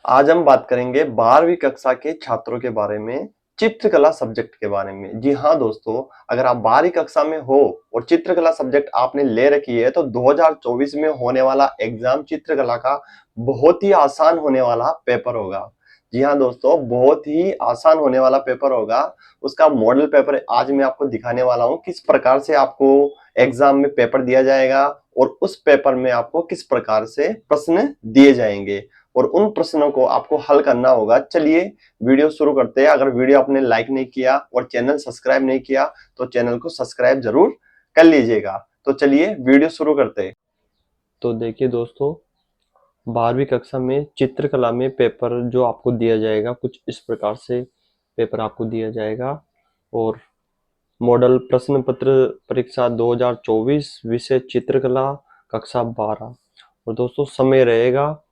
आज हम बात करेंगे 12वीं कक्षा के छात्रों के बारे में, चित्रकला सब्जेक्ट के बारे में। जी हाँ दोस्तों, अगर आप 12वीं कक्षा में हो और चित्रकला सब्जेक्ट आपने ले रखी है तो 2024 में होने वाला एग्जाम चित्रकला का बहुत ही आसान होने वाला पेपर होगा। जी हाँ दोस्तों, बहुत ही आसान होने वाला पेपर होगा। उसका मॉडल पेपर आज मैं आपको दिखाने वाला हूँ, किस प्रकार से आपको एग्जाम में पेपर दिया जाएगा और उस पेपर में आपको किस प्रकार से प्रश्न दिए जाएंगे और उन प्रश्नों को आपको हल करना होगा। चलिए वीडियो शुरू करते हैं। अगर वीडियो आपने लाइक नहीं किया और चैनल सब्सक्राइब नहीं किया तो चैनल को सब्सक्राइब जरूर कर लीजिएगा। तो चलिए वीडियो शुरू करते हैं। तो देखिए दोस्तों, 12वीं कक्षा में चित्रकला में पेपर जो आपको दिया जाएगा कुछ इस प्रकार से पेपर आपको दिया जाएगा। और मॉडल प्रश्न पत्र परीक्षा 2024 विषय चित्रकला कक्षा 12। और दोस्तों समय रहेगा,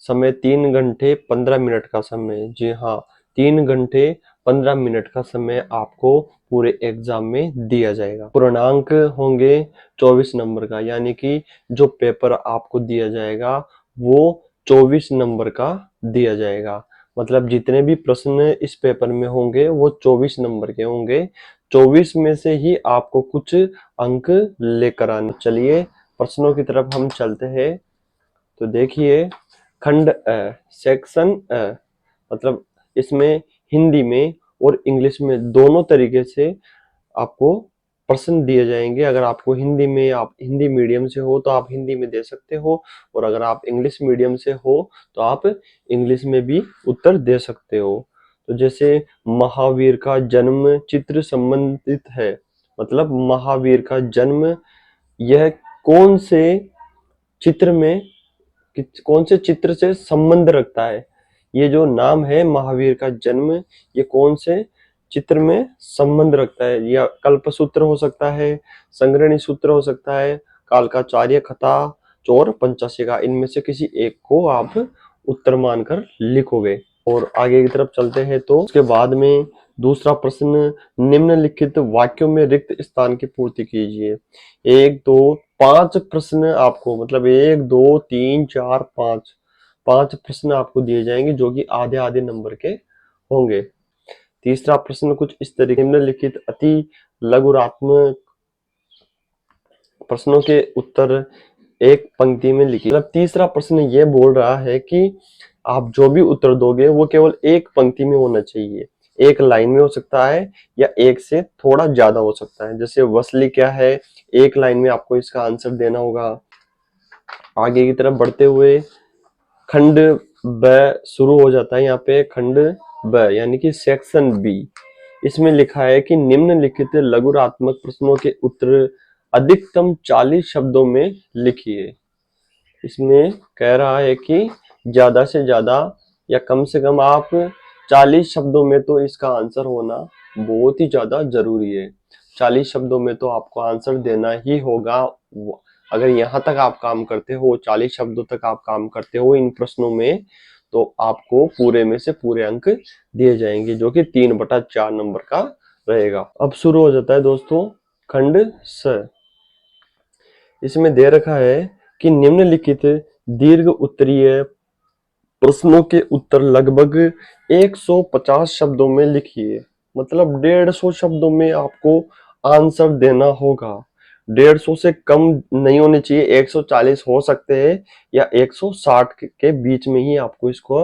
समय 3 घंटे 15 मिनट का समय। जी हाँ, 3 घंटे 15 मिनट का समय आपको पूरे एग्जाम में दिया जाएगा। पूर्णांक होंगे 24 नंबर का, यानी कि जो पेपर आपको दिया जाएगा वो 24 नंबर का दिया जाएगा। मतलब जितने भी प्रश्न इस पेपर में होंगे वो 24 नंबर के होंगे। 24 में से ही आपको कुछ अंक लेकर आने। चलिए प्रश्नों की तरफ हम चलते हैं। तो देखिए, खंड अ, सेक्शन अ, मतलब इसमें हिंदी में और इंग्लिश में दोनों तरीके से आपको प्रश्न दिए जाएंगे। अगर आपको हिंदी में, आप हिंदी मीडियम से हो तो आप हिंदी में दे सकते हो, और अगर आप इंग्लिश मीडियम से हो तो आप इंग्लिश में भी उत्तर दे सकते हो। तो जैसे महावीर का जन्म चित्र संबंधित है, मतलब महावीर का जन्म यह कौन से चित्र में, कौन से चित्र से संबंध रखता है। ये जो नाम है महावीर का जन्म, ये कौन से चित्र में संबंध रखता है। या कल्पसूत्र हो सकता है, संग्रहणी सूत्र हो सकता है, कालकाचार्य कथा, चोर पंचाशिका, इनमें से किसी एक को आप उत्तर मानकर लिखोगे। और आगे की तरफ चलते हैं तो उसके बाद में दूसरा प्रश्न, निम्नलिखित वाक्यों में रिक्त स्थान की पूर्ति कीजिए। 1 2 5 प्रश्न आपको, मतलब 1 2 3 4 5 5 प्रश्न आपको दिए जाएंगे जो कि आधे आधे नंबर के होंगे। तीसरा प्रश्न कुछ इस तरीके, निम्नलिखित अति लघुरात्मक प्रश्नों के उत्तर एक पंक्ति में लिखिए। मतलब तीसरा प्रश्न ये बोल रहा है कि आप जो भी उत्तर दोगे वो केवल एक पंक्ति में होना चाहिए, एक लाइन में हो सकता है या एक से थोड़ा ज्यादा हो सकता है। जैसे वसली क्या है, एक लाइन में आपको इसका आंसर देना होगा। आगे की तरफ बढ़ते हुए खंड ब शुरू हो जाता है। यहाँ पे खंड ब यानी कि सेक्शन बी, इसमें लिखा है कि निम्नलिखित लघुरात्मक प्रश्नों के उत्तर अधिकतम 40 शब्दों में लिखिए। इसमें कह रहा है कि ज्यादा से ज्यादा या कम से कम आप 40 शब्दों में तो इसका आंसर होना बहुत ही ज्यादा जरूरी है। 40 शब्दों में तो आपको आंसर देना ही होगा। अगर यहाँ तक आप काम करते हो, 40 शब्दों तक आप काम करते हो इन प्रश्नों में, तो आपको पूरे में से पूरे अंक दिए जाएंगे, जो कि 3/4 नंबर का रहेगा। अब शुरू हो जाता है दोस्तों खंड स। इसमें दे रखा है कि निम्नलिखित दीर्घ उत्तरीय प्रश्नों के उत्तर लगभग 150 शब्दों में लिखिए। मतलब 150 शब्दों में आपको आंसर देना होगा। 150 से कम नहीं होने चाहिए, 140 हो सकते हैं या 160 के बीच में ही आपको इसको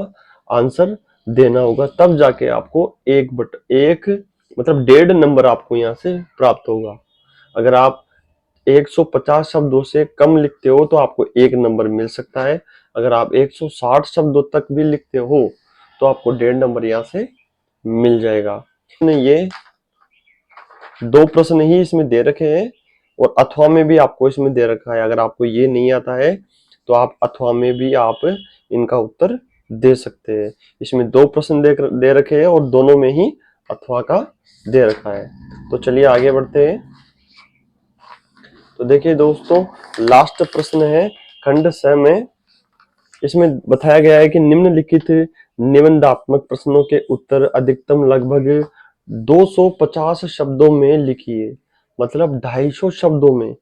आंसर देना होगा। तब जाके आपको एक मतलब 1.5 नंबर आपको यहाँ से प्राप्त होगा। अगर आप 150 शब्दों से कम लिखते हो तो आपको 1 नंबर मिल सकता है। अगर आप 160 शब्दों तक भी लिखते हो तो आपको 1.5 नंबर यहाँ से मिल जाएगा। ये 2 प्रश्न ही इसमें दे रखे हैं और अथवा में भी आपको इसमें दे रखा है। अगर आपको ये नहीं आता है तो आप अथवा में भी आप इनका उत्तर दे सकते हैं। इसमें 2 प्रश्न दे रखे हैं और दोनों में ही अथवा का दे रखा है। तो चलिए आगे बढ़ते हैं। तो देखिए दोस्तों, लास्ट प्रश्न है खंड स में। इसमें बताया गया है कि निम्नलिखित निबंधात्मक प्रश्नों के उत्तर अधिकतम लगभग 250 शब्दों में लिखिए। मतलब 250 शब्दों में,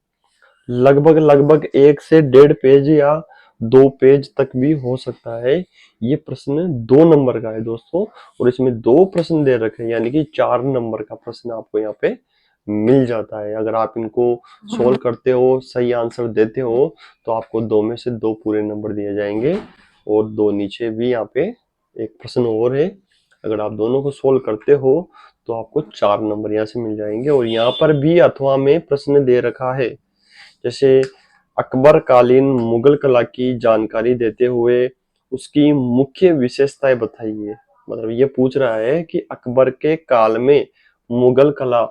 लगभग लगभग 1 से 1.5 पेज या 2 पेज तक भी हो सकता है। ये प्रश्न 2 नंबर का है दोस्तों, और इसमें 2 प्रश्न दे रखे हैं, यानी कि 4 नंबर का प्रश्न आपको यहाँ पे मिल जाता है। अगर आप इनको सोल्व करते हो, सही आंसर देते हो, तो आपको 2 में से 2 पूरे नंबर दिए जाएंगे। और 2 नीचे भी यहाँ पे एक प्रश्न और है, अगर आप दोनों को सोल्व करते हो तो आपको 4 नंबर यहाँ से मिल जाएंगे। और यहाँ पर भी अथवा में प्रश्न दे रखा है, जैसे अकबर कालीन मुगल कला की जानकारी देते हुए उसकी मुख्य विशेषताएं बताइए। मतलब ये पूछ रहा है कि अकबर के काल में मुगल कला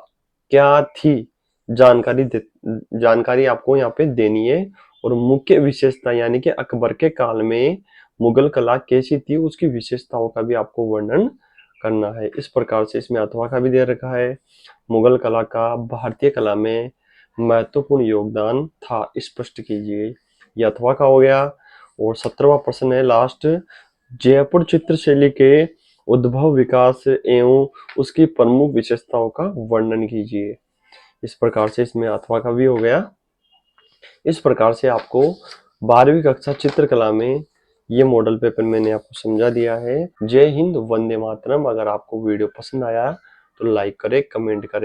क्या थी, जानकारी आपको यहाँ पे देनी है। और मुख्य विशेषता यानी कि अकबर के काल में मुगल कला कैसी थी, उसकी विशेषताओं का भी आपको वर्णन करना है। इस प्रकार से इसमें अथवा का भी दे रखा है, मुगल कला का भारतीय कला में महत्वपूर्ण योगदान था, स्पष्ट कीजिए। ये अथवा का हो गया। और 17वां प्रश्न है लास्ट, जयपुर चित्रशैली के उद्भव, विकास एवं उसकी प्रमुख विशेषताओं का वर्णन कीजिए। इस प्रकार से इसमें अथवा का भी हो गया। इस प्रकार से आपको 12वीं कक्षा चित्रकला में ये मॉडल पेपर मैंने आपको समझा दिया है। जय हिंद, वंदे मातरम। अगर आपको वीडियो पसंद आया तो लाइक करें, कमेंट करें।